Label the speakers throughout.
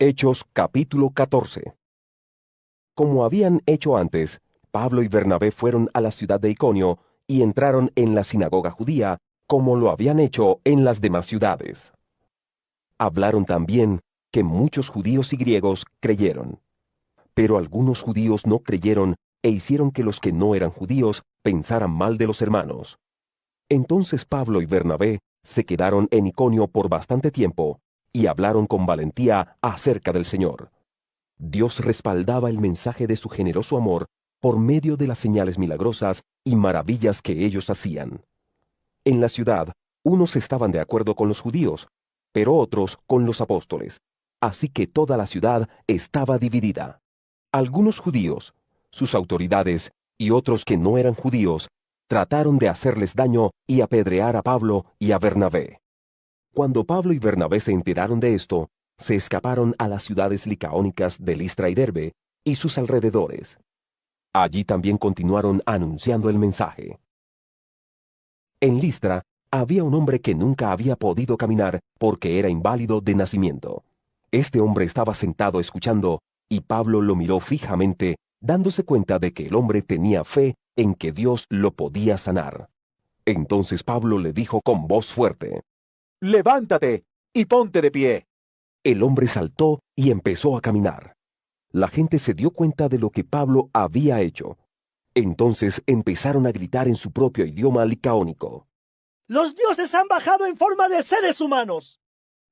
Speaker 1: Hechos capítulo 14. Como habían hecho antes, Pablo y Bernabé fueron a la ciudad de Iconio y entraron en la sinagoga judía, como lo habían hecho en las demás ciudades. Hablaron también que muchos judíos y griegos creyeron. Pero algunos judíos no creyeron e hicieron que los que no eran judíos pensaran mal de los hermanos. Entonces Pablo y Bernabé se quedaron en Iconio por bastante tiempo y hablaron con valentía acerca del Señor. Dios respaldaba el mensaje de su generoso amor por medio de las señales milagrosas y maravillas que ellos hacían. En la ciudad, unos estaban de acuerdo con los judíos, pero otros con los apóstoles, así que toda la ciudad estaba dividida. Algunos judíos, sus autoridades y otros que no eran judíos, trataron de hacerles daño y apedrear a Pablo y a Bernabé. Cuando Pablo y Bernabé se enteraron de esto, se escaparon a las ciudades licaónicas de Listra y Derbe y sus alrededores. Allí también continuaron anunciando el mensaje. En Listra había un hombre que nunca había podido caminar porque era inválido de nacimiento. Este hombre estaba sentado escuchando, y Pablo lo miró fijamente, dándose cuenta de que el hombre tenía fe en que Dios lo podía sanar. Entonces Pablo le dijo con voz fuerte:
Speaker 2: «Levántate y ponte de pie».
Speaker 1: El hombre saltó y empezó a caminar. La gente se dio cuenta de lo que Pablo había hecho. Entonces empezaron a gritar en su propio idioma licaónico:
Speaker 3: ¡Los dioses han bajado en forma de seres humanos!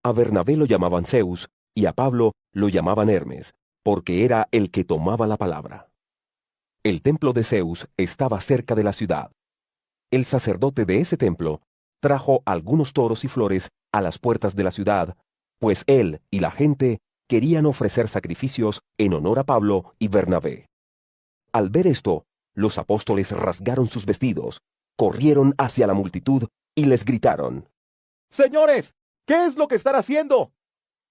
Speaker 1: A Bernabé lo llamaban Zeus y a Pablo lo llamaban Hermes, porque era el que tomaba la palabra. El templo de Zeus estaba cerca de la ciudad. El sacerdote de ese templo trajo algunos toros y flores a las puertas de la ciudad, pues él y la gente querían ofrecer sacrificios en honor a Pablo y Bernabé. Al ver esto, los apóstoles rasgaron sus vestidos, corrieron hacia la multitud y les gritaron:
Speaker 2: «Señores, ¿qué es lo que están haciendo?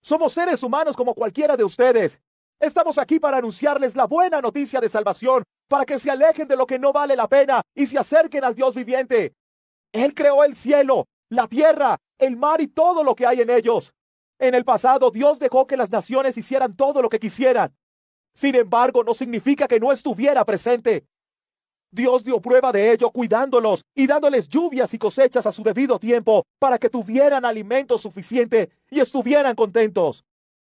Speaker 2: Somos seres humanos como cualquiera de ustedes. Estamos aquí para anunciarles la buena noticia de salvación, para que se alejen de lo que no vale la pena y se acerquen al Dios viviente. Él creó el cielo, la tierra, el mar y todo lo que hay en ellos. En el pasado, Dios dejó que las naciones hicieran todo lo que quisieran. Sin embargo, no significa que no estuviera presente. Dios dio prueba de ello cuidándolos y dándoles lluvias y cosechas a su debido tiempo para que tuvieran alimento suficiente y estuvieran contentos».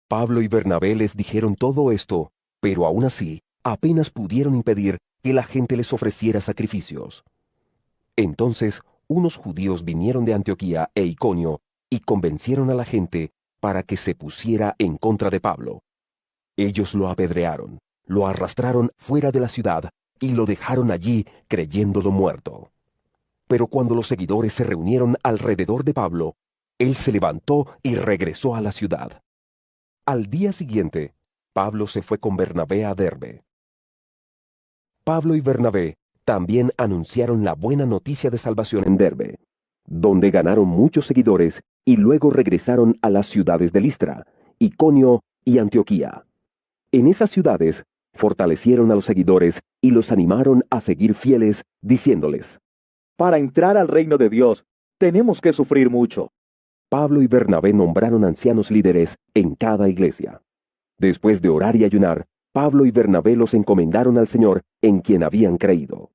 Speaker 1: Pablo y Bernabé les dijeron todo esto, pero aún así, apenas pudieron impedir que la gente les ofreciera sacrificios. Entonces, unos judíos vinieron de Antioquía e Iconio y convencieron a la gente para que se pusiera en contra de Pablo. Ellos lo apedrearon, lo arrastraron fuera de la ciudad y lo dejaron allí creyéndolo muerto. Pero cuando los seguidores se reunieron alrededor de Pablo, él se levantó y regresó a la ciudad. Al día siguiente, Pablo se fue con Bernabé a Derbe. Pablo y Bernabé también anunciaron la buena noticia de salvación en Derbe, donde ganaron muchos seguidores y luego regresaron a las ciudades de Listra, Iconio y Antioquía. En esas ciudades fortalecieron a los seguidores y los animaron a seguir fieles, diciéndoles:
Speaker 2: «Para entrar al reino de Dios, tenemos que sufrir mucho».
Speaker 1: Pablo y Bernabé nombraron ancianos líderes en cada iglesia. Después de orar y ayunar, Pablo y Bernabé los encomendaron al Señor en quien habían creído.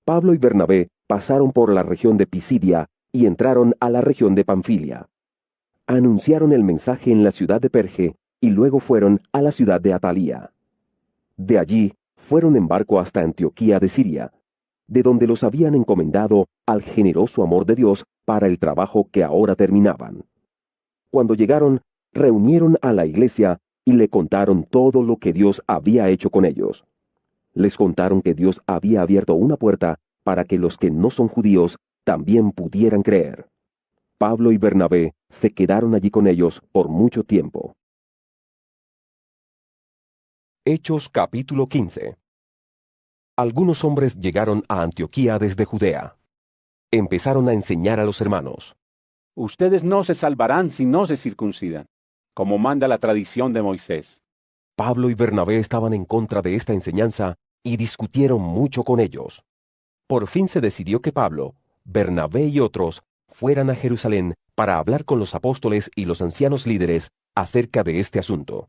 Speaker 1: Pablo y Bernabé pasaron por la región de Pisidia y entraron a la región de Panfilia. Anunciaron el mensaje en la ciudad de Perge y luego fueron a la ciudad de Atalía. De allí fueron en barco hasta Antioquía de Siria, de donde los habían encomendado al generoso amor de Dios para el trabajo que ahora terminaban. Cuando llegaron, reunieron a la iglesia y le contaron todo lo que Dios había hecho con ellos. Les contaron que Dios había abierto una puerta para que los que no son judíos también pudieran creer. Pablo y Bernabé se quedaron allí con ellos por mucho tiempo. Hechos capítulo 15. Algunos hombres llegaron a Antioquía desde Judea. Empezaron a enseñar a los hermanos:
Speaker 4: Ustedes no se salvarán si no se circuncidan, como manda la tradición de Moisés.
Speaker 1: Pablo y Bernabé estaban en contra de esta enseñanza y discutieron mucho con ellos. Por fin se decidió que Pablo, Bernabé y otros fueran a Jerusalén para hablar con los apóstoles y los ancianos líderes acerca de este asunto.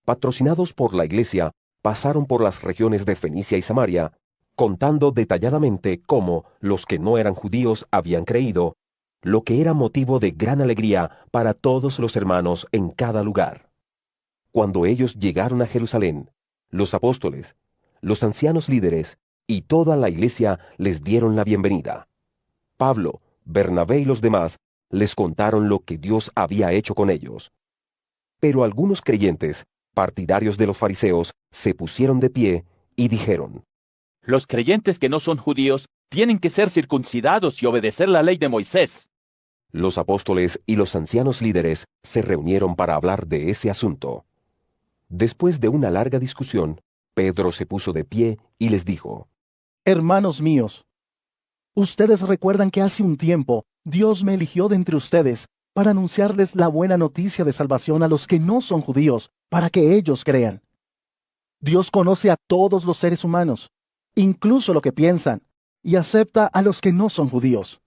Speaker 1: Patrocinados por la iglesia, pasaron por las regiones de Fenicia y Samaria, contando detalladamente cómo los que no eran judíos habían creído, lo que era motivo de gran alegría para todos los hermanos en cada lugar. Cuando ellos llegaron a Jerusalén, los apóstoles, los ancianos líderes y toda la iglesia les dieron la bienvenida. Pablo, Bernabé y los demás les contaron lo que Dios había hecho con ellos. Pero algunos creyentes, partidarios de los fariseos, se pusieron de pie y dijeron:
Speaker 5: Los creyentes que no son judíos tienen que ser circuncidados y obedecer la ley de Moisés.
Speaker 1: Los apóstoles y los ancianos líderes se reunieron para hablar de ese asunto. Después de una larga discusión, Pedro se puso de pie y les dijo:
Speaker 2: Hermanos míos, ustedes recuerdan que hace un tiempo Dios me eligió de entre ustedes para anunciarles la buena noticia de salvación a los que no son judíos, para que ellos crean. Dios conoce a todos los seres humanos, incluso lo que piensan, y acepta a los que no son judíos.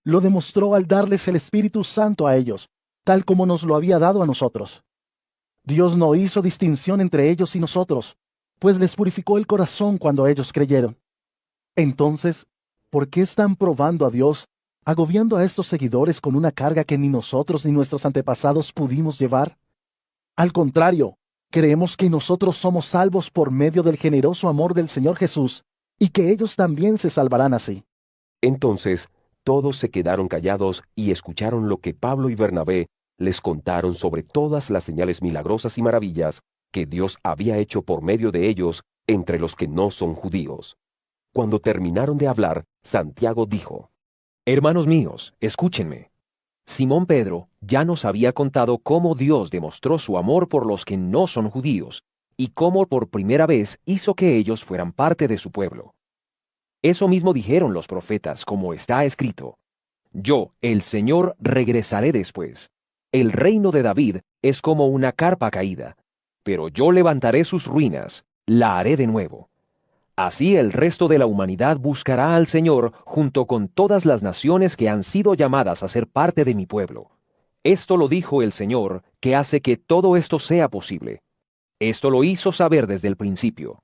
Speaker 2: Lo demostró al darles el Espíritu Santo a ellos, tal como nos lo había dado a nosotros. Dios no hizo distinción entre ellos y nosotros, pues les purificó el corazón cuando ellos creyeron. Entonces, ¿por qué están probando a Dios, agobiando a estos seguidores con una carga que ni nosotros ni nuestros antepasados pudimos llevar? Al contrario, creemos que nosotros somos salvos por medio del generoso amor del Señor Jesús, y que ellos también se salvarán así.
Speaker 1: Entonces, todos se quedaron callados y escucharon lo que Pablo y Bernabé les contaron sobre todas las señales milagrosas y maravillas que Dios había hecho por medio de ellos entre los que no son judíos. Cuando terminaron de hablar, Santiago dijo:
Speaker 6: Hermanos míos, escúchenme. Simón Pedro ya nos había contado cómo Dios demostró su amor por los que no son judíos, y cómo por primera vez hizo que ellos fueran parte de su pueblo. Eso mismo dijeron los profetas, como está escrito: Yo, el Señor, regresaré después. El reino de David es como una carpa caída, pero yo levantaré sus ruinas, la haré de nuevo. Así el resto de la humanidad buscará al Señor junto con todas las naciones que han sido llamadas a ser parte de mi pueblo. Esto lo dijo el Señor, que hace que todo esto sea posible. Esto lo hizo saber desde el principio.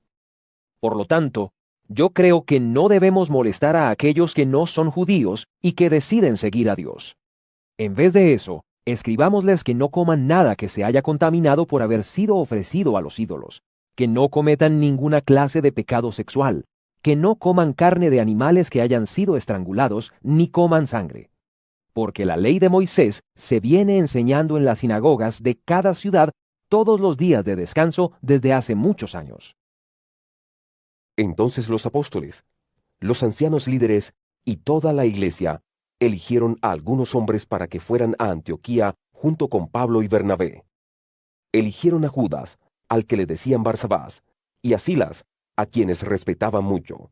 Speaker 6: Por lo tanto, yo creo que no debemos molestar a aquellos que no son judíos y que deciden seguir a Dios. En vez de eso, escribámosles que no coman nada que se haya contaminado por haber sido ofrecido a los ídolos, que no cometan ninguna clase de pecado sexual, que no coman carne de animales que hayan sido estrangulados, ni coman sangre. Porque la ley de Moisés se viene enseñando en las sinagogas de cada ciudad todos los días de descanso desde hace muchos años.
Speaker 1: Entonces los apóstoles, los ancianos líderes y toda la iglesia eligieron a algunos hombres para que fueran a Antioquía junto con Pablo y Bernabé. Eligieron a Judas, al que le decían Barsabás, y a Silas, a quienes respetaban mucho.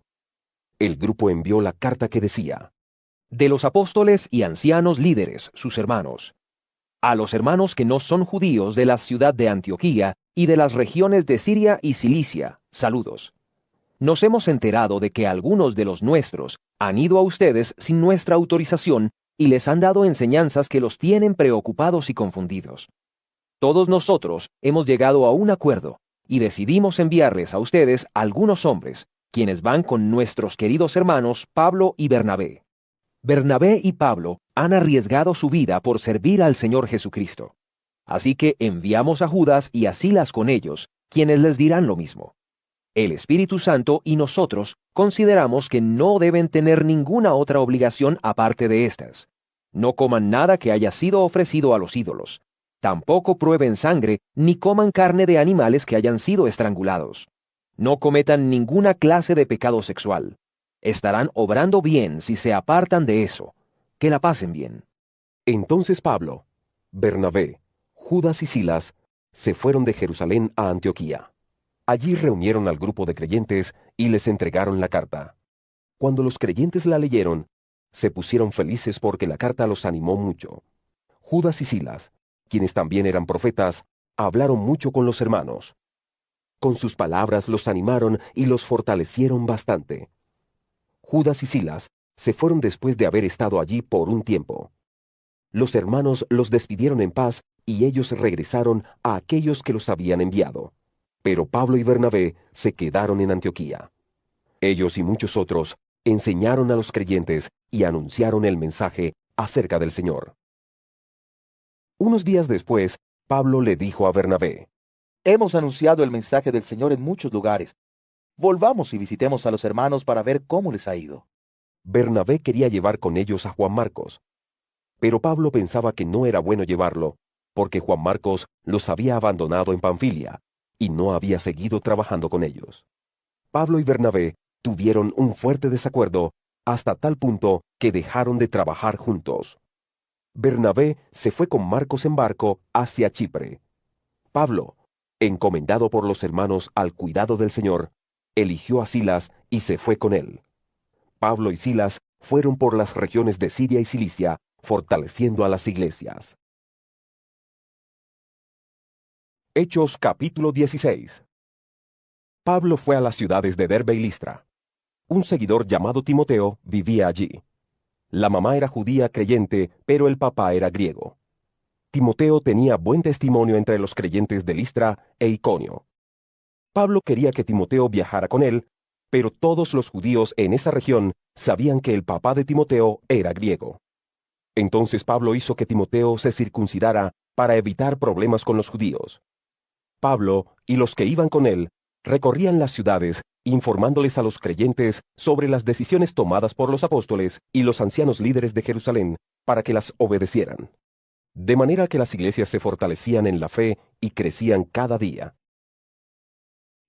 Speaker 1: El grupo envió la carta que decía:
Speaker 6: De los apóstoles y ancianos líderes, sus hermanos. A los hermanos que no son judíos de la ciudad de Antioquía y de las regiones de Siria y Cilicia, saludos. Nos hemos enterado de que algunos de los nuestros han ido a ustedes sin nuestra autorización y les han dado enseñanzas que los tienen preocupados y confundidos. Todos nosotros hemos llegado a un acuerdo y decidimos enviarles a ustedes algunos hombres, quienes van con nuestros queridos hermanos Pablo y Bernabé. Bernabé y Pablo han arriesgado su vida por servir al Señor Jesucristo. Así que enviamos a Judas y a Silas con ellos, quienes les dirán lo mismo. El Espíritu Santo y nosotros consideramos que no deben tener ninguna otra obligación aparte de estas. No coman nada que haya sido ofrecido a los ídolos. Tampoco prueben sangre, ni coman carne de animales que hayan sido estrangulados. No cometan ninguna clase de pecado sexual. Estarán obrando bien si se apartan de eso. Que la pasen bien.
Speaker 1: Entonces Pablo, Bernabé, Judas y Silas se fueron de Jerusalén a Antioquía. Allí reunieron al grupo de creyentes y les entregaron la carta. Cuando los creyentes la leyeron, se pusieron felices porque la carta los animó mucho. Judas y Silas, quienes también eran profetas, hablaron mucho con los hermanos. Con sus palabras los animaron y los fortalecieron bastante. Judas y Silas se fueron después de haber estado allí por un tiempo. Los hermanos los despidieron en paz y ellos regresaron a aquellos que los habían enviado. Pero Pablo y Bernabé se quedaron en Antioquía. Ellos y muchos otros enseñaron a los creyentes y anunciaron el mensaje acerca del Señor. Unos días después, Pablo le dijo a Bernabé:
Speaker 2: Hemos anunciado el mensaje del Señor en muchos lugares. Volvamos y visitemos a los hermanos para ver cómo les ha ido.
Speaker 1: Bernabé quería llevar con ellos a Juan Marcos, pero Pablo pensaba que no era bueno llevarlo, porque Juan Marcos los había abandonado en Panfilia y no había seguido trabajando con ellos. Pablo y Bernabé tuvieron un fuerte desacuerdo hasta tal punto que dejaron de trabajar juntos. Bernabé se fue con Marcos en barco hacia Chipre. Pablo, encomendado por los hermanos al cuidado del Señor, eligió a Silas y se fue con él. Pablo y Silas fueron por las regiones de Siria y Cilicia, fortaleciendo a las iglesias. Hechos capítulo 16. Pablo fue a las ciudades de Derbe y Listra. Un seguidor llamado Timoteo vivía allí. La mamá era judía creyente, pero el papá era griego. Timoteo tenía buen testimonio entre los creyentes de Listra e Iconio. Pablo quería que Timoteo viajara con él, pero todos los judíos en esa región sabían que el papá de Timoteo era griego. Entonces Pablo hizo que Timoteo se circuncidara para evitar problemas con los judíos. Pablo y los que iban con él recorrían las ciudades, informándoles a los creyentes sobre las decisiones tomadas por los apóstoles y los ancianos líderes de Jerusalén para que las obedecieran. De manera que las iglesias se fortalecían en la fe y crecían cada día.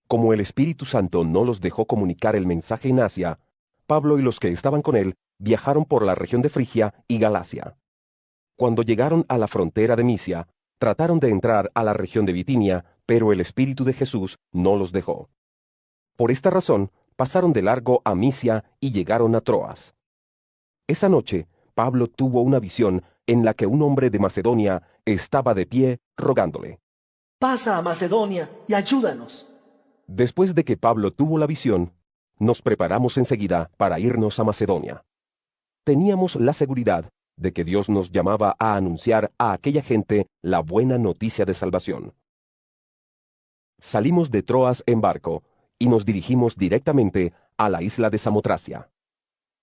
Speaker 1: Como el Espíritu Santo no los dejó comunicar el mensaje en Asia, Pablo y los que estaban con él viajaron por la región de Frigia y Galacia. Cuando llegaron a la frontera de Misia, trataron de entrar a la región de Bitinia, pero el Espíritu de Jesús no los dejó. Por esta razón, pasaron de largo a Misia y llegaron a Troas. Esa noche, Pablo tuvo una visión en la que un hombre de Macedonia estaba de pie rogándole:
Speaker 3: Pasa a Macedonia y ayúdanos.
Speaker 1: Después de que Pablo tuvo la visión, nos preparamos enseguida para irnos a Macedonia. Teníamos la seguridad de que Dios nos llamaba a anunciar a aquella gente la buena noticia de salvación. Salimos de Troas en barco y nos dirigimos directamente a la isla de Samotracia.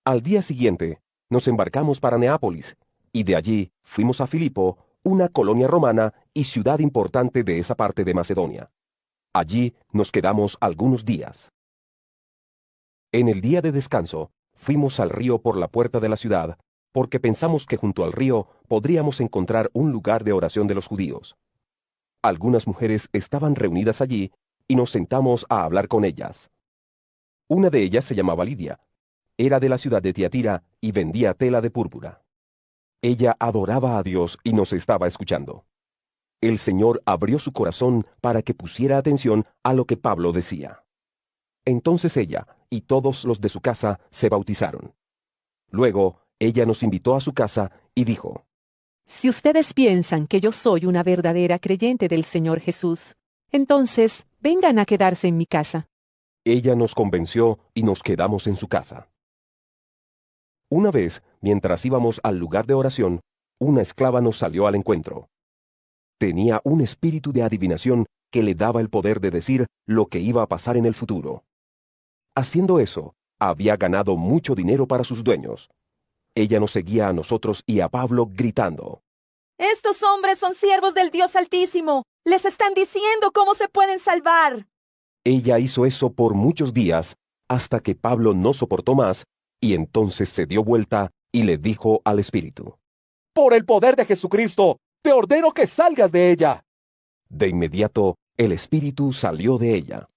Speaker 1: Al día siguiente, nos embarcamos para Neápolis, y de allí fuimos a Filipo, una colonia romana y ciudad importante de esa parte de Macedonia. Allí nos quedamos algunos días. En el día de descanso, fuimos al río por la puerta de la ciudad, porque pensamos que junto al río podríamos encontrar un lugar de oración de los judíos. Algunas mujeres estaban reunidas allí y nos sentamos a hablar con ellas. Una de ellas se llamaba Lidia. Era de la ciudad de Tiatira y vendía tela de púrpura. Ella adoraba a Dios y nos estaba escuchando. El Señor abrió su corazón para que pusiera atención a lo que Pablo decía. Entonces ella y todos los de su casa se bautizaron. Luego, ella nos invitó a su casa y dijo:
Speaker 7: Si ustedes piensan que yo soy una verdadera creyente del Señor Jesús, entonces vengan a quedarse en mi casa.
Speaker 1: Ella nos convenció y nos quedamos en su casa. Una vez, mientras íbamos al lugar de oración, una esclava nos salió al encuentro. Tenía un espíritu de adivinación que le daba el poder de decir lo que iba a pasar en el futuro. Haciendo eso, había ganado mucho dinero para sus dueños. Ella nos seguía a nosotros y a Pablo gritando:
Speaker 8: Estos hombres son siervos del Dios Altísimo. Les están diciendo cómo se pueden salvar.
Speaker 1: Ella hizo eso por muchos días, hasta que Pablo no soportó más, y entonces se dio vuelta y le dijo al espíritu:
Speaker 2: Por el poder de Jesucristo, te ordeno que salgas de ella.
Speaker 1: De inmediato, el espíritu salió de ella.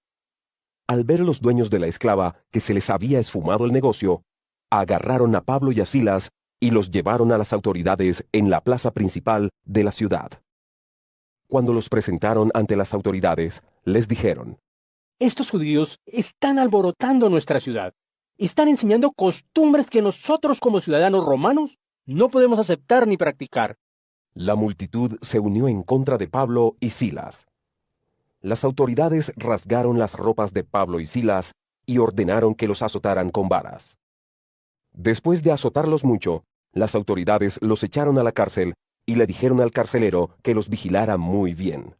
Speaker 1: Al ver los dueños de la esclava que se les había esfumado el negocio, agarraron a Pablo y a Silas y los llevaron a las autoridades en la plaza principal de la ciudad. Cuando los presentaron ante las autoridades, les dijeron:
Speaker 9: Estos judíos están alborotando nuestra ciudad. Están enseñando costumbres que nosotros como ciudadanos romanos no podemos aceptar ni practicar.
Speaker 1: La multitud se unió en contra de Pablo y Silas. Las autoridades rasgaron las ropas de Pablo y Silas y ordenaron que los azotaran con varas. Después de azotarlos mucho, las autoridades los echaron a la cárcel y le dijeron al carcelero que los vigilara muy bien.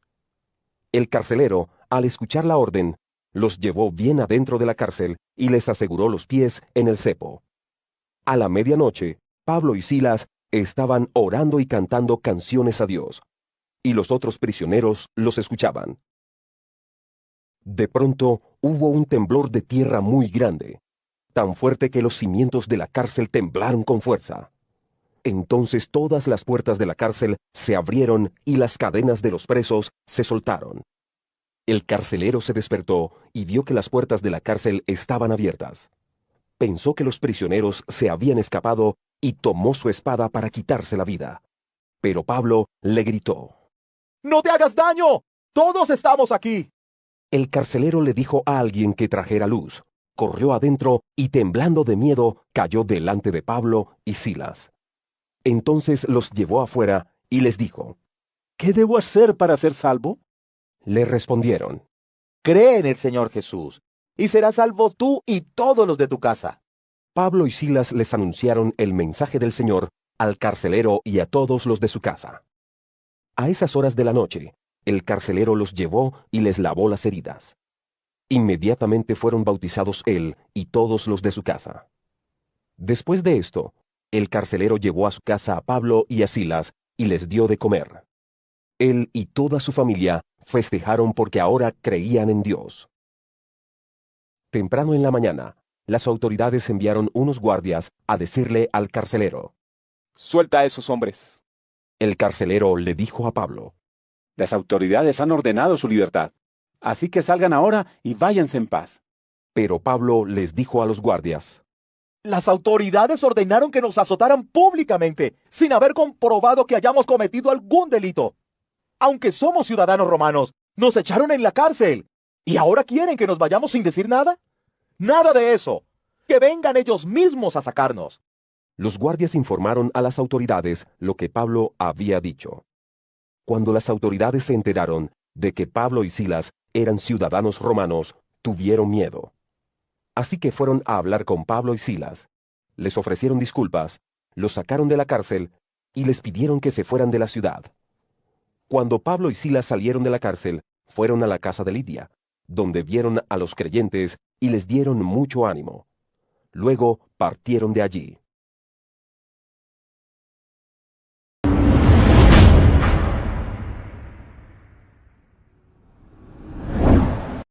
Speaker 1: El carcelero, al escuchar la orden, los llevó bien adentro de la cárcel y les aseguró los pies en el cepo. A la medianoche, Pablo y Silas estaban orando y cantando canciones a Dios, y los otros prisioneros los escuchaban. De pronto hubo un temblor de tierra muy grande, tan fuerte que los cimientos de la cárcel temblaron con fuerza. Entonces todas las puertas de la cárcel se abrieron y las cadenas de los presos se soltaron. El carcelero se despertó y vio que las puertas de la cárcel estaban abiertas. Pensó que los prisioneros se habían escapado y tomó su espada para quitarse la vida. Pero Pablo le gritó:
Speaker 2: ¡No te hagas daño! ¡Todos estamos aquí!
Speaker 1: El carcelero le dijo a alguien que trajera luz. Corrió adentro y, temblando de miedo, cayó delante de Pablo y Silas. Entonces los llevó afuera y les dijo:
Speaker 4: ¿Qué debo hacer para ser salvo?
Speaker 1: Le respondieron:
Speaker 2: Cree en el Señor Jesús, y serás salvo tú y todos los de tu casa.
Speaker 1: Pablo y Silas les anunciaron el mensaje del Señor al carcelero y a todos los de su casa. A esas horas de la noche, el carcelero los llevó y les lavó las heridas. Inmediatamente fueron bautizados él y todos los de su casa. Después de esto, el carcelero llevó a su casa a Pablo y a Silas y les dio de comer. Él y toda su familia festejaron porque ahora creían en Dios. Temprano en la mañana, las autoridades enviaron unos guardias a decirle al carcelero:
Speaker 10: Suelta a esos hombres.
Speaker 1: El carcelero le dijo a Pablo:
Speaker 4: Las autoridades han ordenado su libertad, así que salgan ahora y váyanse en paz.
Speaker 1: Pero Pablo les dijo a los guardias:
Speaker 2: Las autoridades ordenaron que nos azotaran públicamente, sin haber comprobado que hayamos cometido algún delito. Aunque somos ciudadanos romanos, nos echaron en la cárcel. ¿Y ahora quieren que nos vayamos sin decir nada? Nada de eso. Que vengan ellos mismos a sacarnos.
Speaker 1: Los guardias informaron a las autoridades lo que Pablo había dicho. Cuando las autoridades se enteraron de que Pablo y Silas eran ciudadanos romanos, tuvieron miedo. Así que fueron a hablar con Pablo y Silas. Les ofrecieron disculpas, los sacaron de la cárcel y les pidieron que se fueran de la ciudad. Cuando Pablo y Silas salieron de la cárcel, fueron a la casa de Lidia, donde vieron a los creyentes y les dieron mucho ánimo. Luego partieron de allí.